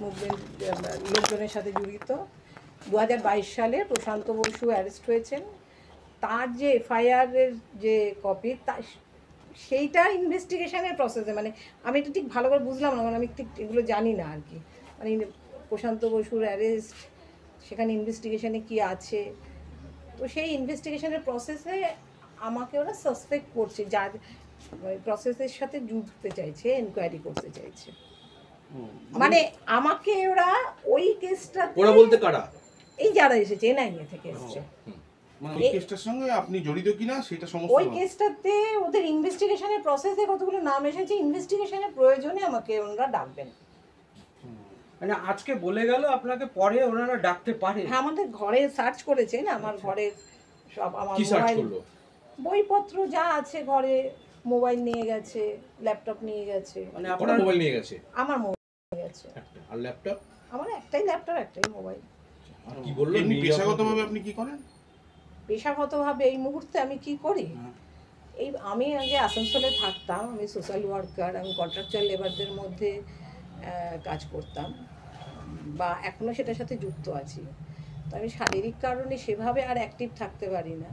Movement লোকজনের সাথে জড়িত। 2022 সালে প্রশান্ত বসু অ্যারেস্ট হয়েছেন। তার যে এফআইআরের যে কপি, তা সেইটা ইনভেস্টিগেশনের প্রসেসে, মানে আমি এটা ঠিক ভালো করে বুঝলাম না, মানে আমি ঠিক এগুলো জানি না আর কি। মানে প্রশান্ত বসুর অ্যারেস্ট, সেখানে ইনভেস্টিগেশনে কি আছে, তো সেই ইনভেস্টিগেশনের প্রসেসে আমাকে ওরা সাসপেক্ট করছে, যার প্রসেসের সাথে যুক্তে চাইছে, এনকোয়ারি করতে চাইছে। মানে আমাকে ওরা ওই কেসটা, ওরা বলতে কারা? এই যারা এসেছে এনআইএ থেকে এসেছে, মানে ওই কেসটার সঙ্গে আপনি জড়িত কিনা সেটা সমস্ত ওই কেসটাতে ওদের ইনভেস্টিগেশনের প্রসেসে কতগুলো নাম এসেছে, ইনভেস্টিগেশনের প্রয়োজনে আমাকে ওনারা ডাকবেন। মানে আজকে বলে গেল আপনাকে পরে ওনারা ডাকতে পারে? হ্যাঁ, আমাদের ঘরে সার্চ করেছে না, আমার ঘরের সব, আমার কি সার্চ মোবাইল, করলো? বইপত্র যা আছে ঘরে, মোবাইল নিয়ে গেছে, ল্যাপটপ নিয়ে গেছে। মানে আপনার আপনার মোবাইল নিয়ে গেছে? আমার মোবাইল নিয়ে গেছে। আর ল্যাপটপ? আমার একটাই ল্যাপটপ, একটাই মোবাইল। আর কি বললো? এমনি পেশাগতভাবে আপনি কি করেন? পেশাগতভাবে এই মুহূর্তে আমি কি করি, এই আমি আগে আসানসোলে থাকতাম, আমি সোশ্যাল ওয়ার্কার, আমি কন্ট্রাকচুয়াল লেবারদের মধ্যে কাজ করতাম, বা এখনও সেটার সাথে যুক্ত আছি। তো আমি শারীরিক কারণে সেভাবে আর অ্যাক্টিভ থাকতে পারি না,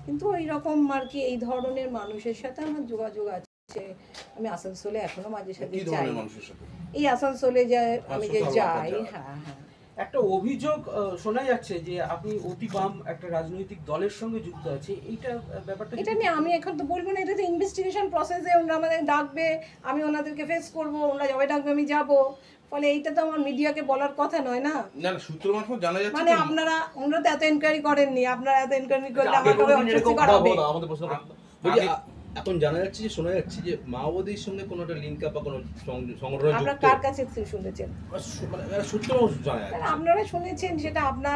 কিন্তু ওই রকম আর কি এই ধরনের মানুষের সাথে আমার যোগাযোগ আছে। আমি আসানসোলে এখনো মাঝে সাথে কি যাই, ধরনের মানুষের সাথে? এই আসানসোলে আমি যে social যাই। worker হ্যাঁ হ্যাঁ, একটা অভিযোগ শোনা যাচ্ছে যে আপনি অতি বাম একটা রাজনৈতিক দলের সঙ্গে যুক্ত আছে, এইটা ব্যাপারটা এটা নিয়ে আমি এখন তো বলবো না, এটা তো ইনভেস্টিগেশন প্রসেসে ওনারা আমাদের ডাকবে, আমি ওনাদেরকে ফেস করব, ওনারা যবে ডাকবে আমি যাব। ফলে এইটা তো আমার মিডিয়াকে বলার কথা নয় না। না না, সূত্র মারফত জানা যাচ্ছে মানে তো। ওনারা তো এত এনকোয়ারি করেননি, আপনারা এত এনকোয়ারি করলে আমার কবে অস্বস্তি করা হবে? আমাদের প্রশ্ন বলছি, এখন জানা যাচ্ছে যে, শোনা যাচ্ছে যে মাওবাদীর সঙ্গে কোনো একটা লিঙ্ক আপ বা কোনো সংগঠনে আপনারা যুক্ত, কার কাছে শুনেছেন? মানে সূত্র জানা যাচ্ছে। আপনারা শুনেছেন, সেটা আপনার